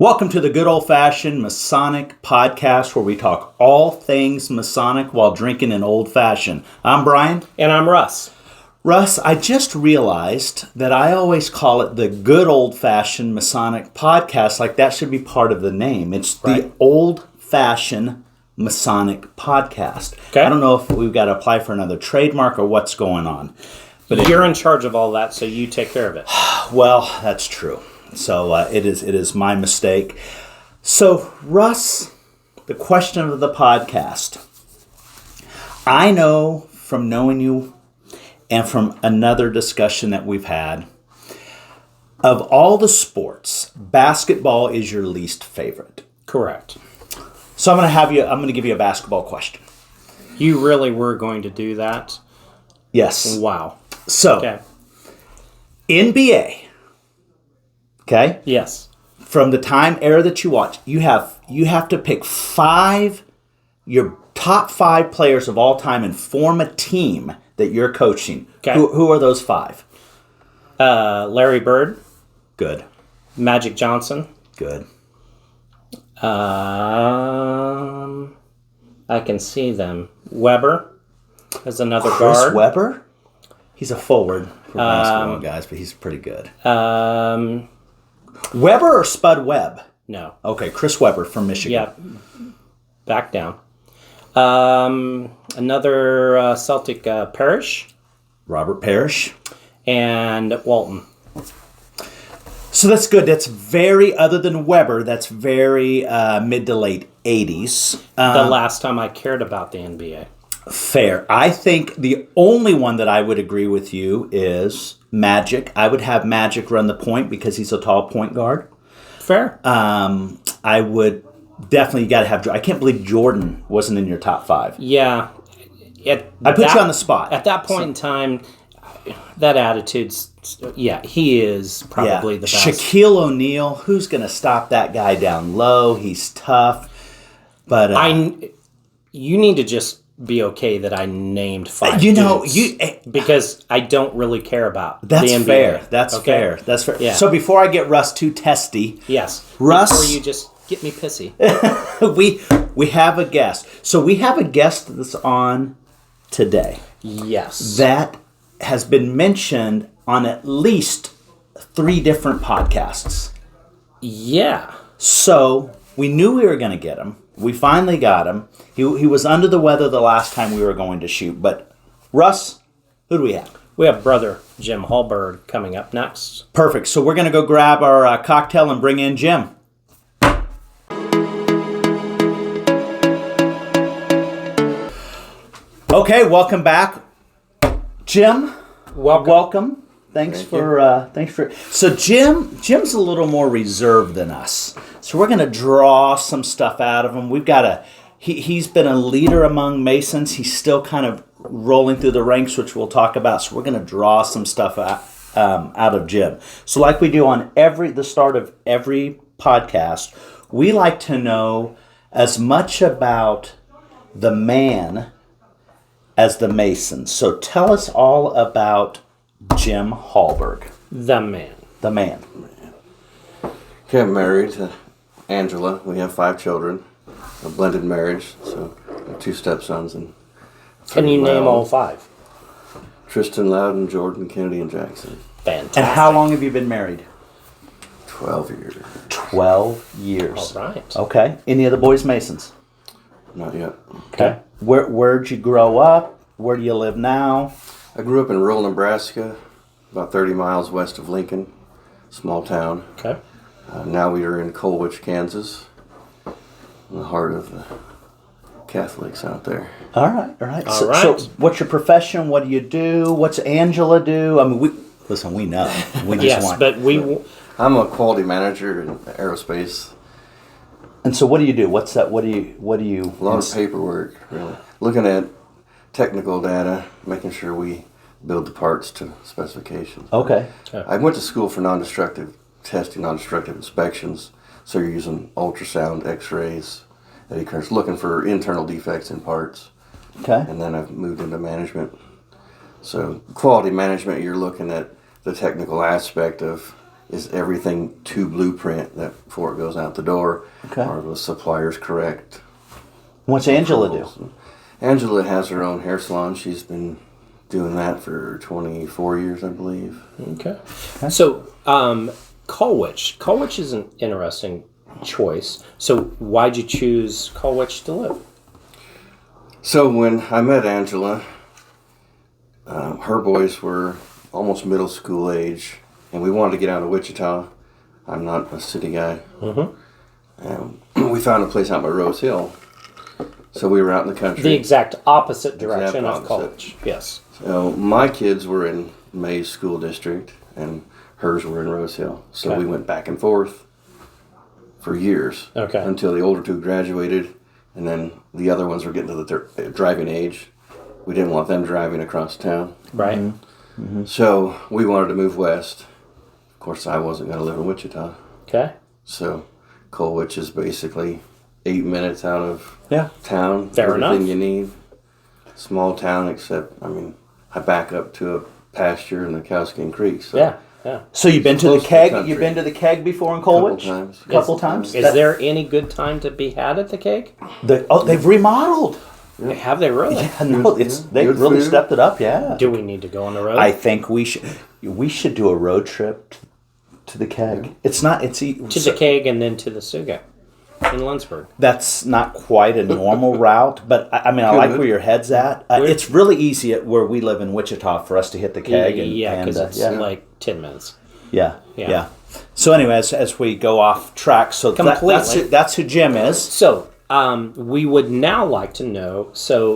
Welcome to the Good Old Fashioned Masonic Podcast, where we talk all things Masonic while drinking an old fashioned. I'm Brian. And I'm Russ. Russ, I just realized that I always call it the Good Old Fashioned Masonic Podcast, like that should be part of the name. It's the Old Fashioned Masonic Podcast. Okay. I don't know if we've got to apply for another trademark or what's going on. But you're in charge of all that, so you take care of it. Well, that's true. So it is my mistake. So, Russ, the question of the podcast. I know from knowing you and from another discussion that we've had, of all the sports, basketball is your least favorite. Correct. So I'm going to give you a basketball question. You really were going to do that? Yes. Wow. So, NBA. Okay? Yes. From the era that you watch, you have to pick your top 5 players of all time and form a team that you're coaching. Okay. Who are those 5? Larry Bird. Good. Magic Johnson. Good. I can see them. Weber as another Chris guard. Webber? He's a forward for basketball guys, but he's pretty good. Weber or Spud Webb? No. Okay, Chris Webber from Michigan. Yeah. Back down. Another Celtic, Parrish. Robert Parrish. And Walton. So that's good. That's very, other than Weber, that's very mid to late 80s. The last time I cared about the NBA. Fair. I think the only one that I would agree with you is Magic. I would have Magic run the point because he's a tall point guard. Fair. I would definitely, you got to have, I can't believe Jordan wasn't in your top 5. Yeah. I put you on the spot. At that point in time, that attitude's, he is probably the best. Shaquille O'Neal, who's going to stop that guy down low? He's tough. But you need to just be okay that I named 5 because I don't really care about the NBA. Fair. That's fair. That's fair. Yeah. So before I get Russ too testy. Yes. Russ. Before you just get me pissy. we have a guest. So we have a guest that's on today. Yes. That has been mentioned on at least 3 different podcasts. Yeah. So we knew we were going to get him. We finally got him. He was under the weather the last time we were going to shoot. But Russ, who do we have? We have brother Jim Hallberg coming up next. Perfect. So we're going to go grab our cocktail and bring in Jim. Okay, welcome back, Jim. Welcome. Thanks for. So Jim's a little more reserved than us. So we're going to draw some stuff out of him. We've got he's been a leader among Masons. He's still kind of rolling through the ranks, which we'll talk about. So we're going to draw some stuff out of Jim. So like we do on the start of every podcast, we like to know as much about the man as the Mason. So tell us all about Jim Hallberg. The man. The man. Okay, I'm married to Angela. We have 5 children. A blended marriage, so 2 stepsons. And can you name all 5? Tristan, Loudon, Jordan, Kennedy, and Jackson. Fantastic. And how long have you been married? 12 years. 12 years. All right. Okay. Any of the boys Masons? Not yet. Okay. Where'd you grow up? Where do you live now? I grew up in rural Nebraska, about 30 miles west of Lincoln, small town. Okay. Now we are in Colwich, Kansas, in the heart of the Catholics out there. All right. So what's your profession? What do you do? What's Angela do? I mean, we know. We just I'm a quality manager in aerospace. And so what do you do? What's that? What do you? A lot of paperwork, really. Looking at technical data, making sure we build the parts to specifications. Okay. I went to school for non-destructive testing, non-destructive inspections. So you're using ultrasound, x-rays, eddy currents, looking for internal defects in parts. Okay. And then I've moved into management. So quality management, you're looking at the technical aspect of is everything to blueprint that before it goes out the door? Okay. Are the suppliers correct? What's Angela do? Angela has her own hair salon. She's been doing that for 24 years, I believe. Okay. So, Colwich is an interesting choice. So, why'd you choose Colwich to live? So, when I met Angela, her boys were almost middle school age, and we wanted to get out of Wichita. I'm not a city guy. Mm-hmm. We found a place out by Rose Hill. So we were out in the country. The exact opposite direction of Colwich. Yes. So my kids were in May's school district, and hers were in Rose Hill. So we went back and forth for years. Okay. Until the older two graduated, and then the other ones were getting to the driving age. We didn't want them driving across town. Right. Mm-hmm. So we wanted to move west. Of course, I wasn't going to live in Wichita. Okay. So Colwich is basically 8 minutes out of town. Fair Everything enough. you need. Small town, except, I back up to a pasture in the Cowskin Creek. So Yeah. So you've been to the keg? You've been to the keg before in Colwich? Couple times. Is there any good time to be had at the keg? They've remodeled. Yeah. Have they really? Yeah, no, they Good really food. stepped it up. Yeah. Do we need to go on the road? I think we should do a road trip to the keg. Yeah. It's not. It's to the keg and then to the Suga in Lynchburg. That's not quite a normal route, but I like where your head's at. It's really easy at where we live in Wichita for us to hit the keg. Because it's like 10 minutes. Yeah. So anyway, as we go off track, so that's who Jim is. So we would now like to know,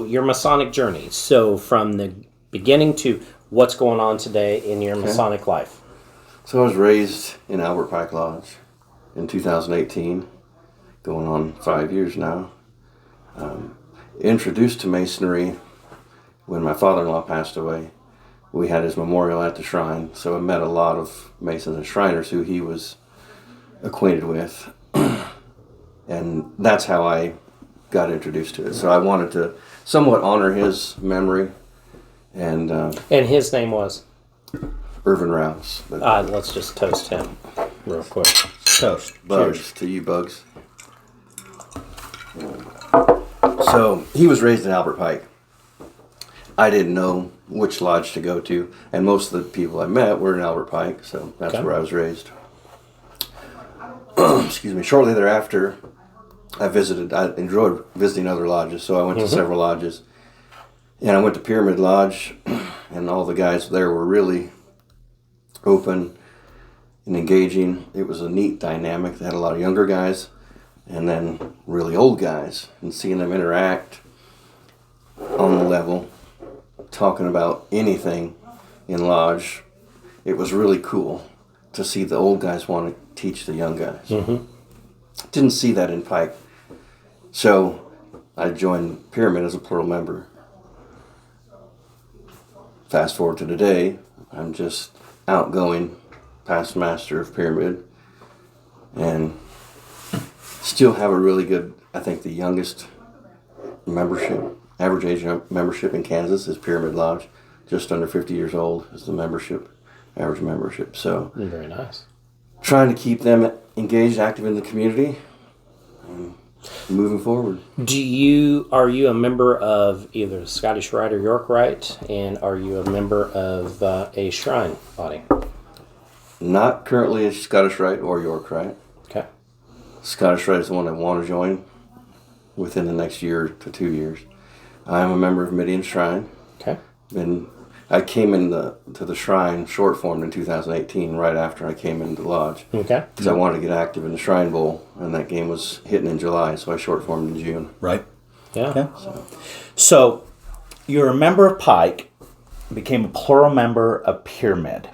your Masonic journey. So from the beginning to what's going on today in your Masonic life. So I was raised in Albert Pike Lodge in 2018, going on 5 years now. Introduced to Masonry when my father-in-law passed away. We had his memorial at the shrine, so I met a lot of Masons and Shriners who he was acquainted with. And that's how I got introduced to it. So I wanted to somewhat honor his memory. And his name was? Irvin Rouse. Let's just toast him real quick. Toast. Bugs. Cheers. To you, Bugs. So he was raised in Albert Pike. I didn't know which lodge to go to, and most of the people I met were in Albert Pike, so that's where I was raised. Excuse me. Shortly thereafter, I enjoyed visiting other lodges, so I went to several lodges. And I went to Pyramid Lodge, and all the guys there were really open and engaging. It was a neat dynamic. They had a lot of younger guys and then really old guys, and seeing them interact on the level, talking about anything in Lodge, it was really cool to see the old guys want to teach the young guys. Mm-hmm. Didn't see that in Pike. So I joined Pyramid as a plural member. Fast forward to today, I'm just outgoing past master of Pyramid, and still have a really good, I think the youngest membership, average age membership in Kansas is Pyramid Lodge. Just under 50 years old is the average membership. So very nice. Trying to keep them engaged, active in the community, and moving forward. Are you a member of either Scottish Rite or York Rite, and are you a member of a shrine body? Not currently a Scottish Rite or York Rite. Okay. Scottish Rite is the one I want to join within the next year to 2 years. I'm a member of Midian Shrine. Okay. And I came to the Shrine short formed in 2018, right after I came into Lodge. Okay. Because I wanted to get active in the Shrine Bowl, and that game was hitting in July, so I short formed in June. Right. Yeah. Okay. So you're a member of Pike, became a plural member of Pyramid.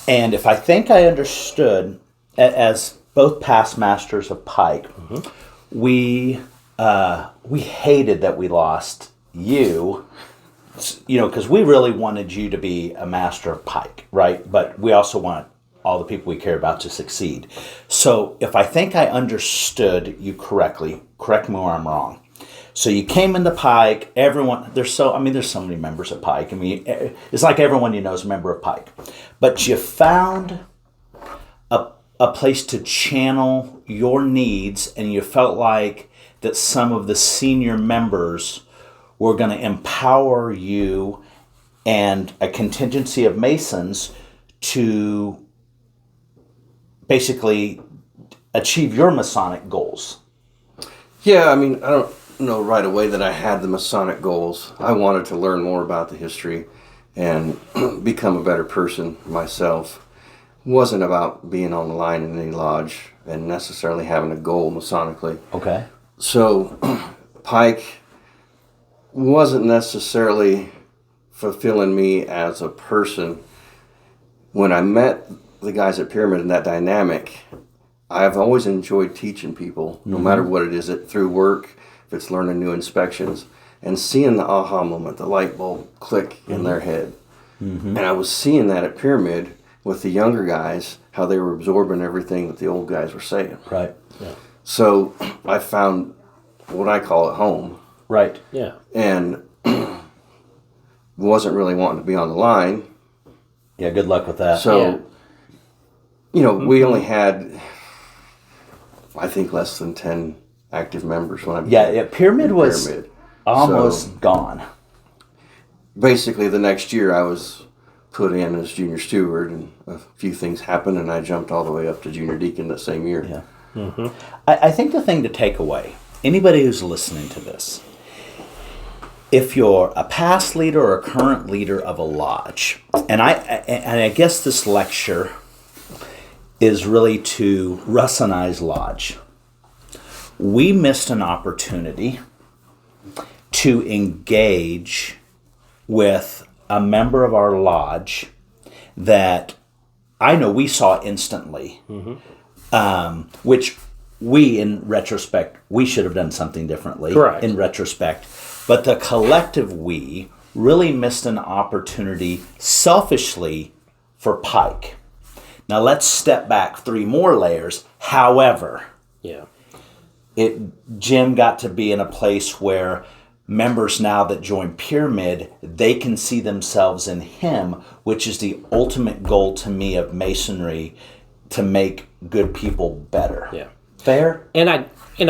And if I think I understood, as both past masters of Pike, we hated that we lost you, because we really wanted you to be a master of Pike, right? But we also want all the people we care about to succeed. So if I think I understood you correctly, correct me where I'm wrong. So you came into Pike, there's so many members of Pike. It's like everyone you know is a member of Pike. But you found a place to channel your needs, and you felt like that some of the senior members were going to empower you and a contingency of Masons to basically achieve your Masonic goals. Yeah, I mean, I don't know right away that I had the Masonic goals. I wanted to learn more about the history and become a better person myself. It wasn't about being on the line in any lodge and necessarily having a goal Masonically. Okay. So Pike wasn't necessarily fulfilling me as a person. When I met the guys at Pyramid in that dynamic, I've always enjoyed teaching people, no matter what it is, through work, if it's learning new inspections, and seeing the aha moment, the light bulb click in their head. And I was seeing that at Pyramid with the younger guys, how they were absorbing everything that the old guys were saying. Right. Yeah. So I found what I call at home. Right. Yeah. And wasn't really wanting to be on the line. Yeah, good luck with that. So, you know, we only had, I think, less than 10 active members when I began. Pyramid was almost gone. Basically, the next year I was put in as junior steward, and a few things happened, and I jumped all the way up to junior deacon that same year. Yeah. I think the thing to take away, anybody who's listening to this, if you're a past leader or a current leader of a lodge, and I guess this lecture is really to Russ and I's lodge. We missed an opportunity to engage with a member of our lodge that I know we saw instantly, which we, in retrospect, we should have done something differently. Correct. In retrospect. But the collective we really missed an opportunity selfishly for Pike. Now let's step back 3 more layers. However, Jim got to be in a place where members now that join Pyramid, they can see themselves in him, which is the ultimate goal to me of Masonry, to make good people better. Yeah. Fair? And I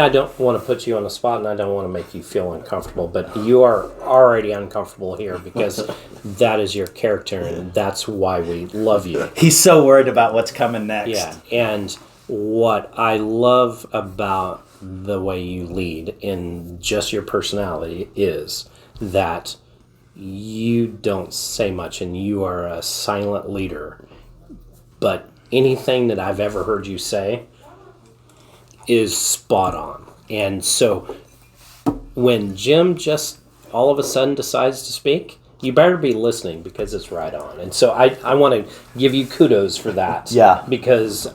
don't want to put you on the spot, and I don't want to make you feel uncomfortable, but you are already uncomfortable here because that is your character, and that's why we love you. He's so worried about what's coming next. Yeah, and what I love about the way you lead in just your personality is that you don't say much, and you are a silent leader, but anything that I've ever heard you say is spot on. And so when Jim just all of a sudden decides to speak, you better be listening because it's right on. And so I want to give you kudos for that. Yeah. Because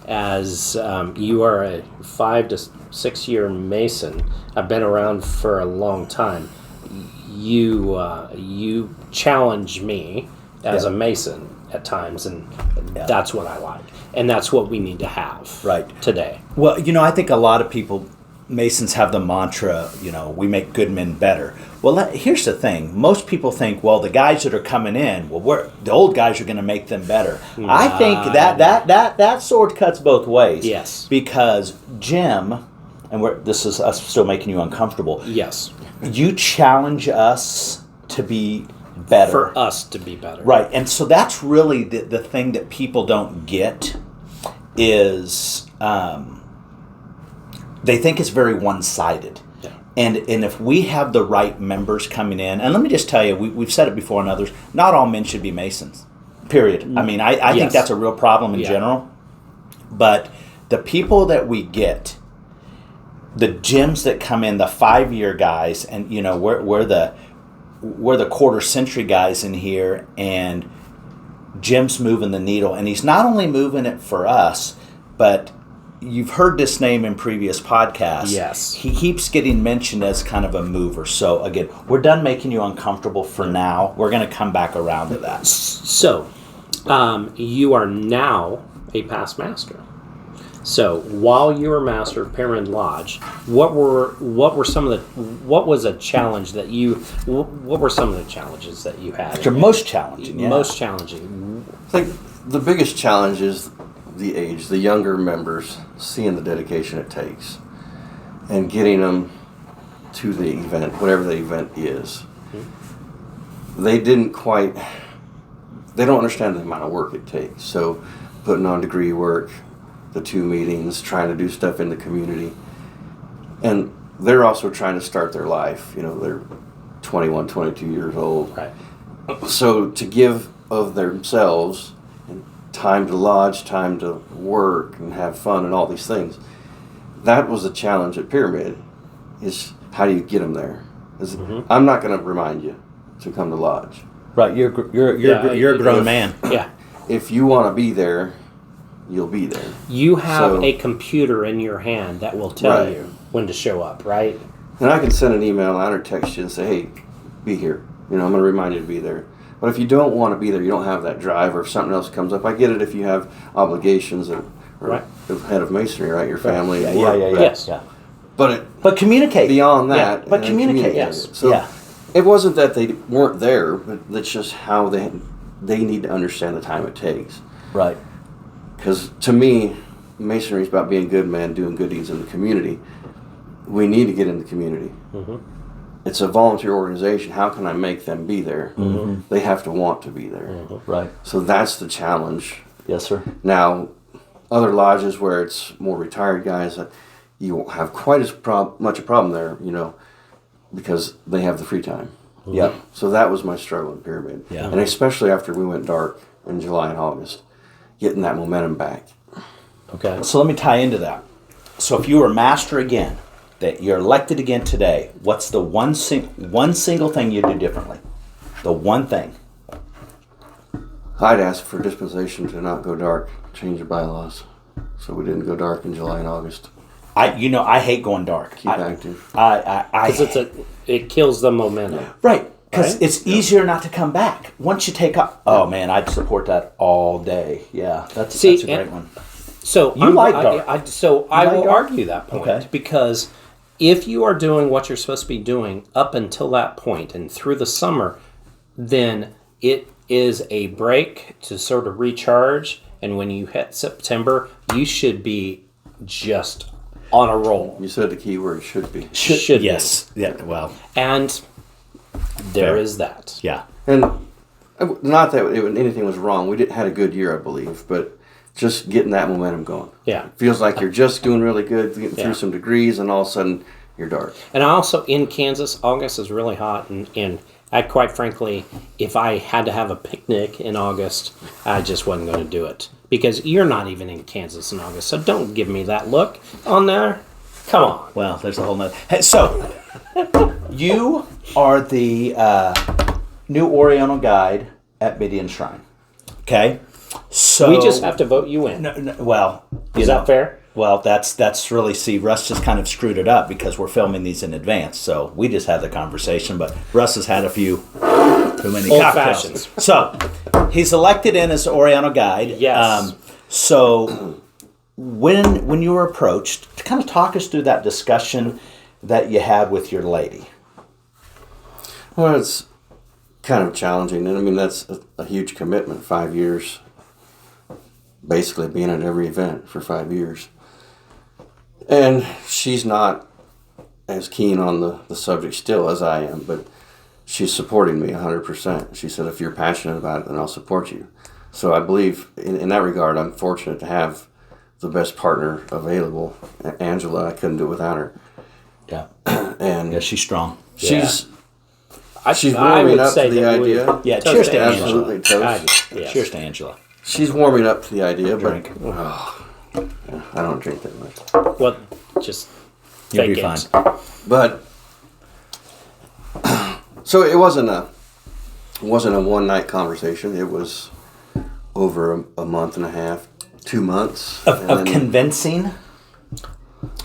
as you are a 5 to 6 year Mason, I've been around for a long time. You challenge me as a Mason at times, and that's what I like. And that's what we need to have today. Well, I think a lot of people, Masons, have the mantra, we make good men better. Well, here's the thing. Most people think, well, the guys that are coming in, the old guys are going to make them better. I think that sword cuts both ways. Yes. Because Jim, and this is us still making you uncomfortable. Yes. You challenge us to be better. For us to be better. Right. And so that's really the thing that people don't get is they think it's very one-sided. Yeah. And if we have the right members coming in, and let me just tell you, we've said it before and others, not all men should be Masons, period. I mean, I think that's a real problem in general. But the people that we get, the Jims that come in, the 5-year guys, and we're the quarter century guys in here, and Jim's moving the needle, and he's not only moving it for us, but you've heard this name in previous podcasts. Yes. He keeps getting mentioned as kind of a mover. So again, we're done making you uncomfortable for now. We're going to come back around to that. So, you are now a past master. So while you were master of Pyramid Lodge, what were some of the what was a challenge that you what were some of the challenges that you had? Most challenging. Yeah. Most challenging. I think the biggest challenge is the age, the younger members, seeing the dedication it takes and getting them to the event, whatever the event is. They don't understand the amount of work it takes. So putting on degree work, the 2 meetings, trying to do stuff in the community. And they're also trying to start their life. They're 21, 22 years old. Right. So to give of themselves, and time to lodge, time to work and have fun and all these things, that was the challenge at Pyramid, is how do you get them there? I'm not going to remind you to come to lodge. Right, you're a grown man. Yeah. If you want to be there, you'll be there. You have a computer in your hand that will tell you when to show up, right? And I can send an email out or text you and say, hey, be here. I'm going to remind you to be there. But if you don't want to be there, you don't have that drive, or if something else comes up, I get it if you have obligations or the head of masonry, right? Your family and work. Yes. But communicate. Beyond that. But communicate. Yes. So it wasn't that they weren't there, but that's just how they need to understand the time it takes. Right. Because to me, masonry is about being good men, doing good deeds in the community. We need to get in the community. It's a volunteer organization. How can I make them be there? They have to want to be there. Right. So that's the challenge. Yes, sir. Now, other lodges where it's more retired guys, you won't have quite as much a problem there, because they have the free time. Yep. So that was my struggle in Pyramid. Yeah. And especially after we went dark in July and August, getting that momentum back. Okay. So let me tie into that. So if you were master again, that you're elected again today, what's the one single thing you'd do differently? The one thing. I'd ask for dispensation to not go dark, change the bylaws, so we didn't go dark in July and August. I hate going dark. Keep active. Because it kills the momentum. Right. Because it's easier not to come back once you take up. Oh man, I'd support that all day. Yeah, that's a great one. So you like dark. I will argue that point because if you are doing what you're supposed to be doing up until that point and through the summer, then it is a break to sort of recharge. And when you hit September, you should be just on a roll. You said the key word, should be. Should be. Yes. Yeah. Well. And there is that. Yeah. And not that anything was wrong. We had a good year, I believe, but just getting that momentum going. Yeah. It feels like you're just doing really good, getting through some degrees, and all of a sudden you're dark. And also in Kansas, August is really hot, and I quite frankly, if I had to have a picnic in August, I just wasn't going to do it because you're not even in Kansas in August. So don't give me that look on there. Come on. Well, there's a whole nother. Hey, so you are the new Oriental guide at Midian Shrine. Okay. So we just have to vote you in. Well, is that fair? Well, that's really, Russ just kind of screwed it up because we're filming these in advance. So we just had the conversation, but Russ has had a few too many Old cocktails. Fashions. So he's elected in as Oriental guide. Yes. So when you were approached, to kind of talk us through that discussion that you had with your lady. Well, it's kind of challenging, and I mean that's a huge commitment. 5 years, basically being at every event for 5 years. And she's not as keen on the subject still as I am, but she's supporting me 100%. She said, if you're passionate about it, then I'll support you. So I believe, in that regard, I'm fortunate to have the best partner available. Angela, I couldn't do it without her. Yeah. And yeah, she's strong. She's warming up to the idea. Yeah, cheers to Angela. Absolutely toast. Cheers to Angela. She's warming up to the idea, Drink. but I don't drink that much. Well, just You'll fake be it. fine. But so it wasn't a one night conversation. It was over a month and a half, 2 months Of convincing.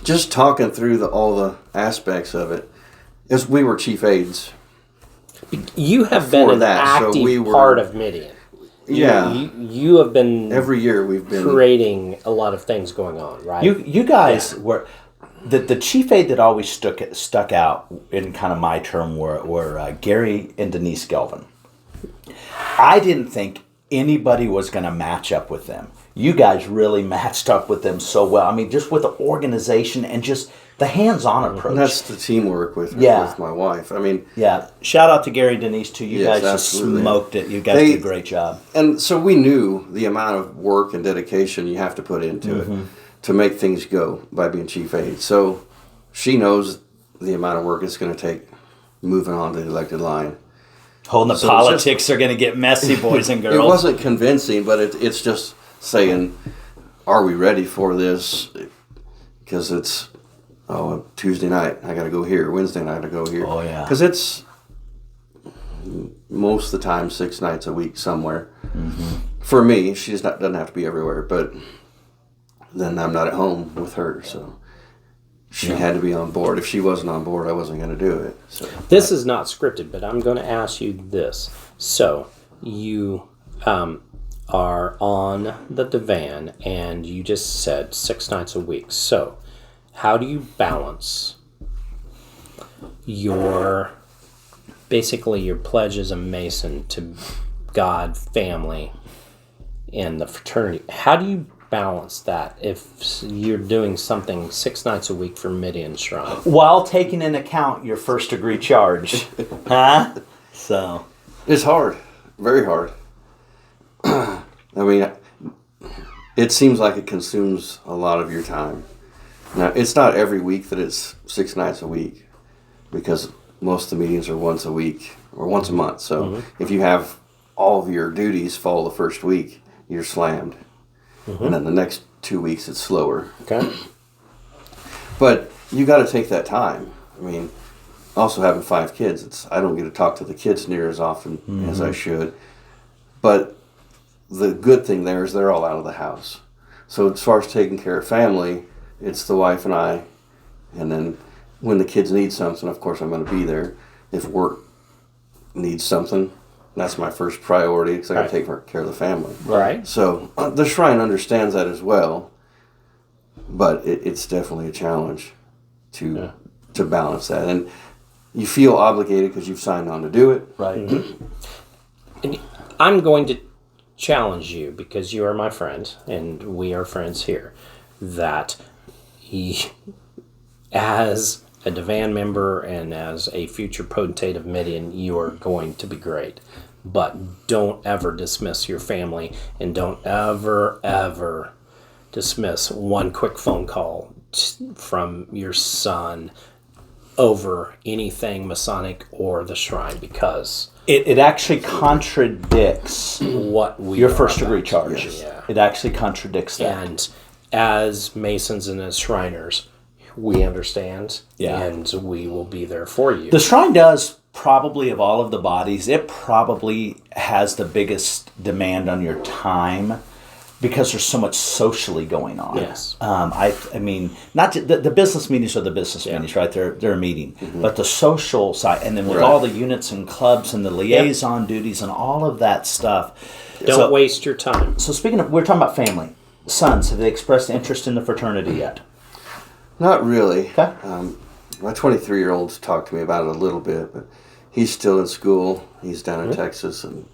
Just talking through all the aspects of it. As we were chief aides. You have been an active part of Midian. Yeah. You have been every year we've been creating a lot of things going on, right? You guys were the chief aide that always stuck out in kind of my term were Gary and Denise Gelvin. I didn't think anybody was going to match up with them. You guys really matched up with them so well. I mean, just with the organization and just the hands-on approach. And that's the teamwork with my wife. I mean, shout out to Gary Denise too. You guys absolutely. Just smoked it. You guys did a great job. And so we knew the amount of work and dedication you have to put into it to make things go by being chief aide. So she knows the amount of work it's going to take moving on to the elected line. The politics are going to get messy, boys and girls. It wasn't convincing, but it's just saying, are we ready for this? Because it's, Tuesday night, I got to go here. Wednesday night, I got to go here. Oh, yeah. Because it's most of the time 6 nights a week somewhere. For me, she doesn't have to be everywhere, but then I'm not at home with her, so she had to be on board. If she wasn't on board, I wasn't going to do it. So this is not scripted, but I'm going to ask you this. So you are on the divan, and you just said 6 nights a week. So how do you balance your pledge as a Mason to God, family, and the fraternity? How do you balance that if you're doing something 6 nights a week for Midian Shrine? While taking into account your first degree charge. So it's hard. Very hard. I mean, it seems like it consumes a lot of your time. Now, it's not every week that it's 6 nights a week, because most of the meetings are once a week or once a month. So if you have all of your duties fall the first week, you're slammed. And then the next 2 weeks it's slower. Okay. But you got to take that time. I mean, also having 5 kids, I don't get to talk to the kids near as often as I should. But the good thing there is they're all out of the house. So as far as taking care of family, it's the wife and I. And then when the kids need something, of course I'm going to be there. If work needs something, that's my first priority, because I got to take care of the family. Right. So the Shrine understands that as well, but it's definitely a challenge to balance that. And you feel obligated because you've signed on to do it. Right. And I'm going to challenge you, because you are my friend, and we are friends here, that as a divan member and as a future potentate of Midian, you are going to be great. But don't ever dismiss your family, and don't ever dismiss one quick phone call from your son over anything Masonic or the Shrine, because it actually contradicts your first degree charge. Yes. Yeah. It actually contradicts that. And as Masons and as Shriners, we understand, and we will be there for you. The Shrine does, probably of all of the bodies, it probably has the biggest demand on your time, because there's so much socially going on. Yes. I mean, not the business meetings are the business meetings, right? They're a meeting. But the social side, and then with all the units and clubs and the liaison duties and all of that stuff. Don't waste your time. So speaking of, we're talking about family. Sons, have they expressed interest in the fraternity yet? Not really. Okay. My 23-year-old's talked to me about it a little bit, but he's still in school. He's down in Texas and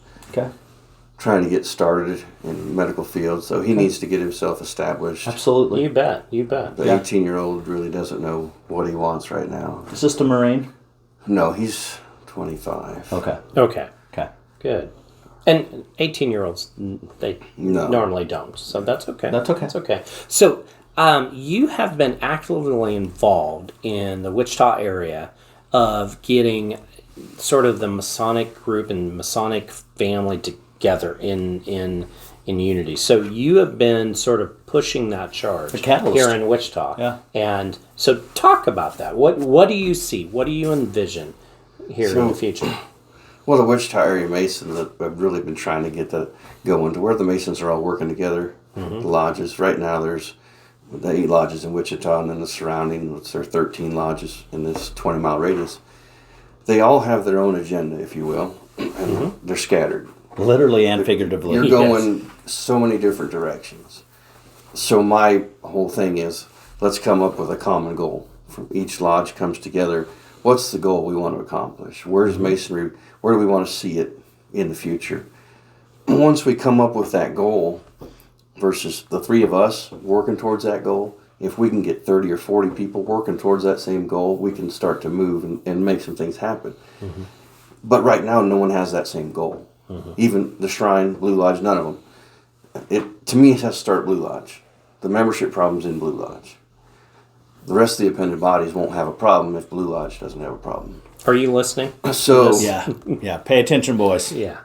trying to get started in the medical field, so he needs to get himself established. Absolutely. You bet. The 18-year-old really doesn't know what he wants right now. Is this the Marine? No, he's 25. Okay. Good. And 18-year-olds, they normally don't, so that's okay. That's okay. That's okay. So you have been actively involved in the Wichita area of getting sort of the Masonic group and Masonic family together in unity. So you have been sort of pushing that charge here in Wichita. Yeah. And so talk about that. What do you see? What do you envision here in the future? Well, the Wichita area Masons have really been trying to get that going to where the Masons are all working together. The lodges. Right now there's the 8 lodges in Wichita, and then the surrounding, there are 13 lodges in this 20-mile radius. They all have their own agenda, if you will, and they're scattered. Literally and figuratively. You're going so many different directions. So my whole thing is, let's come up with a common goal. From each lodge comes together. What's the goal we want to accomplish? Where's Masonry? Where do we want to see it in the future? once we come up with that goal versus the three of us working towards that goal, if we can get 30 or 40 people working towards that same goal, we can start to move and make some things happen. Mm-hmm. But right now, no one has that same goal. Mm-hmm. Even the Shrine, Blue Lodge, none of them. To me, it has to start Blue Lodge. The membership problem's in Blue Lodge. The rest of the appended bodies won't have a problem if Blue Lodge doesn't have a problem. Are you listening? So yeah. Pay attention, boys. Yeah.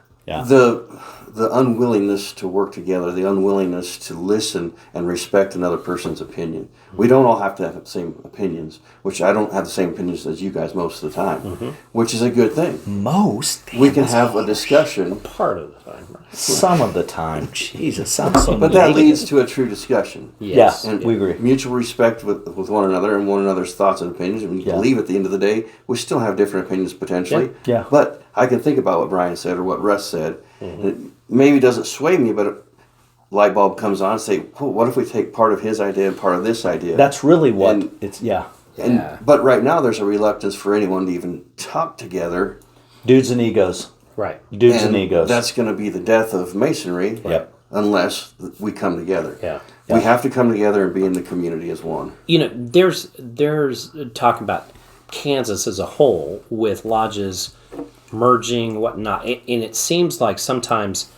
The unwillingness to work together, the unwillingness to listen and respect another person's opinion. We don't all have to have the same opinions, which I don't have the same opinions as you guys most of the time, which is a good thing. We can have a discussion. Part of the time. Right? Some of the time. Jesus, sounds so But that leads to a true discussion. Yes. Yeah, and we agree. Mutual respect with one another and one another's thoughts and opinions. And you believe at the end of the day, we still have different opinions potentially. Yeah. But I can think about what Brian said or what Russ said. Mm-hmm. It maybe doesn't sway me, but a light bulb comes on and say, what if we take part of his idea and part of this idea? That's really what it's, But right now there's a reluctance for anyone to even talk together. Dudes and egos. Right. Dudes and egos. That's going to be the death of Masonry. Yep. Unless we come together. Yeah. We have to come together and be in the community as one. There's talk about Kansas as a whole with lodges merging, whatnot, and it seems like sometimes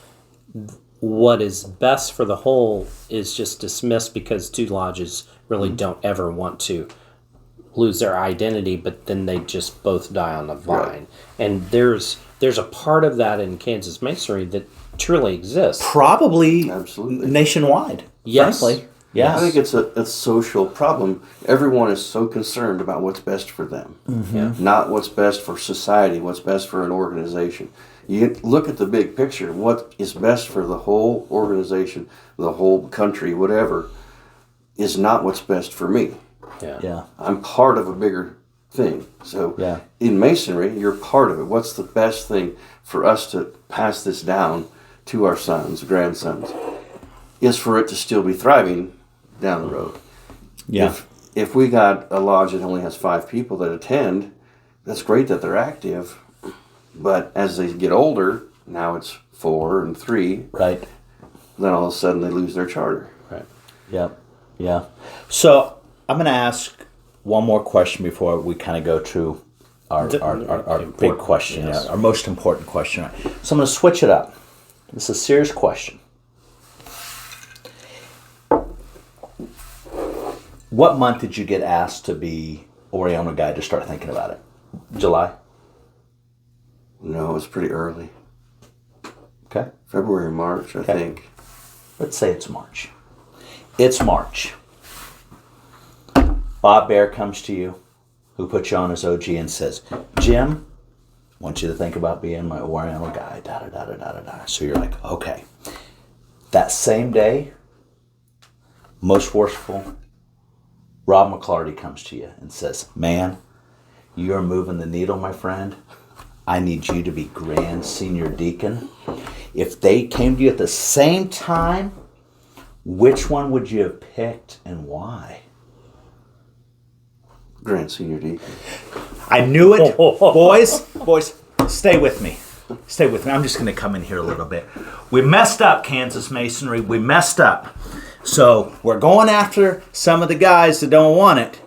what is best for the whole is just dismissed because two lodges really don't ever want to lose their identity, but then they just both die on the vine. Right. And there's a part of that in Kansas Masonry that truly exists. Probably absolutely nationwide. Yes. Frankly. Yeah. I think it's a social problem. Everyone is so concerned about what's best for them, not what's best for society, what's best for an organization. You look at the big picture. What is best for the whole organization, the whole country, whatever, is not what's best for me. Yeah. I'm part of a bigger thing. So in Masonry, you're part of it. What's the best thing for us to pass this down to our sons, grandsons, is for it to still be thriving down the road. Yeah. If we got a lodge that only has 5 people that attend, that's great that they're active. But as they get older, now it's 4 and 3. Right. Then all of a sudden they lose their charter. Right. Yep. Yeah. So I'm going to ask one more question before we kind of go to our big question, our most important question. So I'm going to switch it up. This is a serious question. What month did you get asked to be Oriental guide to start thinking about it? July? No, it was pretty early. Okay. February, March, I think. Let's say it's March. It's March. Bob Bear comes to you, who put you on as OG, and says, Jim, I want you to think about being my Oriental guide, da-da-da-da-da-da. So you're like, okay. That same day, most forceful, Rob McClarty comes to you and says, man, you are moving the needle, my friend. I need you to be Grand Senior Deacon. If they came to you at the same time, which one would you have picked and why? Grand Senior Deacon. I knew it. Boys, stay with me. Stay with me. I'm just going to come in here a little bit. We messed up, Kansas Masonry. We messed up. So we're going after some of the guys that don't want it.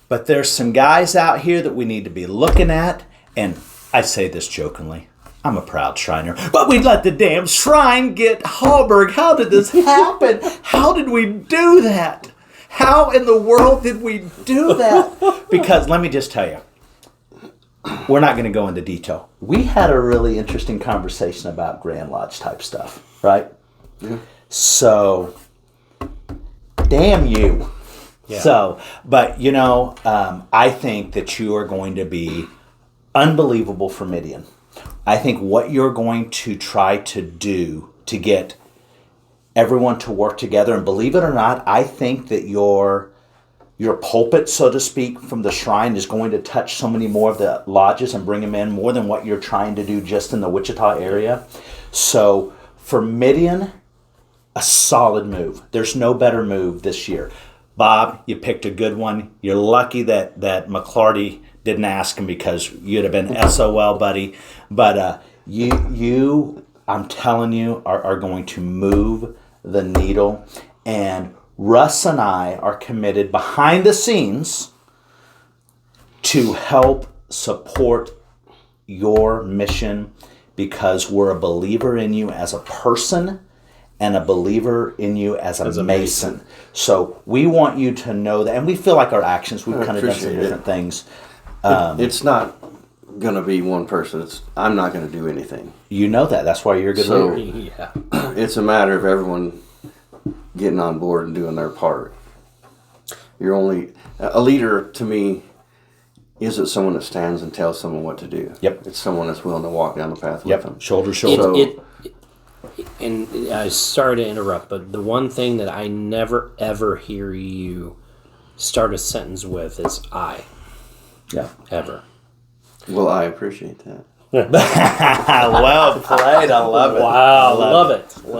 But there's some guys out here that we need to be looking at. And I say this jokingly. I'm a proud Shriner. But we let the damn Shrine get Hallberg. How did this happen? How did we do that? How in the world did we do that? Because let me just tell you. We're not going to go into detail. We had a really interesting conversation about Grand Lodge type stuff, right? Yeah. So, damn you. Yeah. So, but I think that you are going to be unbelievable for Midian. I think what you're going to try to do to get everyone to work together, and believe it or not, I think that your pulpit, so to speak, from the Shrine is going to touch so many more of the lodges and bring them in more than what you're trying to do just in the Wichita area. So for Midian, a solid move. There's no better move this year. Bob, you picked a good one. You're lucky that McClarty didn't ask him because you'd have been SOL, buddy. But you I'm telling you, are going to move the needle. And Russ and I are committed behind the scenes to help support your mission, because we're a believer in you as a person and a believer in you as a Mason. So we want you to know that, and we feel like our actions, we've kind of done some different things. It's not going to be one person. I'm not going to do anything. You know that. That's why you're a good leader. Yeah. It's a matter of everyone getting on board and doing their part. A leader to me isn't someone that stands and tells someone what to do. Yep. It's someone that's willing to walk down the path with them. Shoulder to shoulder. And I'm sorry to interrupt, but the one thing that I never ever hear you start a sentence with is I. Yeah. Ever. Well, I appreciate that. Well played. I love it. Wow.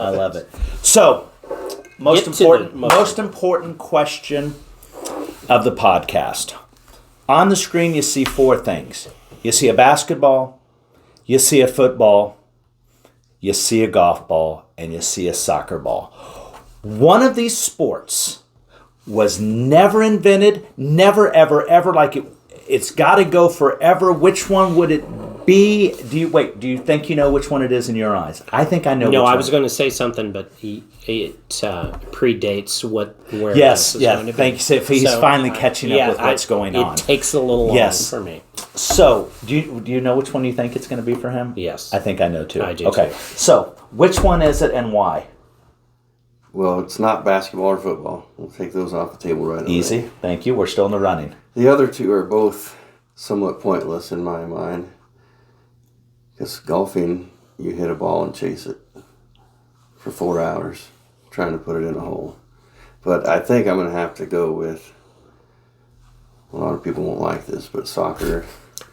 I love it. So, most important question of the podcast. On the screen, you see 4 things. You see a basketball, you see a football, you see a golf ball, and you see a soccer ball. One of these sports was never invented, never, ever, ever, like it's got to go forever. Which one would it be? Do you think you know which one it is in your eyes? I think I know. No, which I was going to say something, but it predates where. Yes, thank you. He's finally catching up with what's going on. It takes a little long for me. So, do you know which one you think it's going to be for him? Yes. I think I know too. I do Okay, too. so which one is it and why? Well, it's not basketball or football. We'll take those off the table right away. Easy. Thank you. We're still in the running. The other 2 are both somewhat pointless in my mind. Because golfing, you hit a ball and chase it for 4 hours trying to put it in a hole. But I think I'm going to have to go with, a lot of people won't like this, but soccer.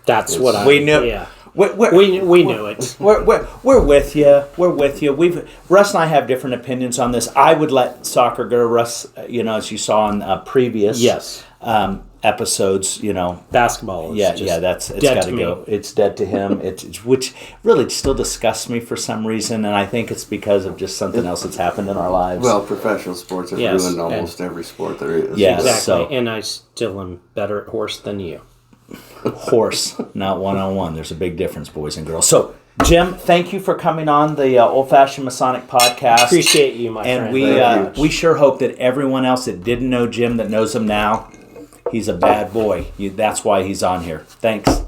That's what we knew. Yeah. We knew it. We're with you. We're with you. Russ and I have different opinions on this. I would let soccer go. Russ, as you saw in previous episodes, basketball. Is it's got to go. It's dead to him. It's which really still disgusts me for some reason, and I think it's because of just something else that's happened in our lives. Well, professional sports have ruined almost every sport there is. Yes, exactly. And I still am better at horse than you. Horse, not one-on-one. There's a big difference, boys and girls. So, Jim, thank you for coming on the Old Fashioned Masonic Podcast. Appreciate you, my friend. And we sure hope that everyone else that didn't know Jim, that knows him now, he's a bad boy. That's why he's on here. Thanks.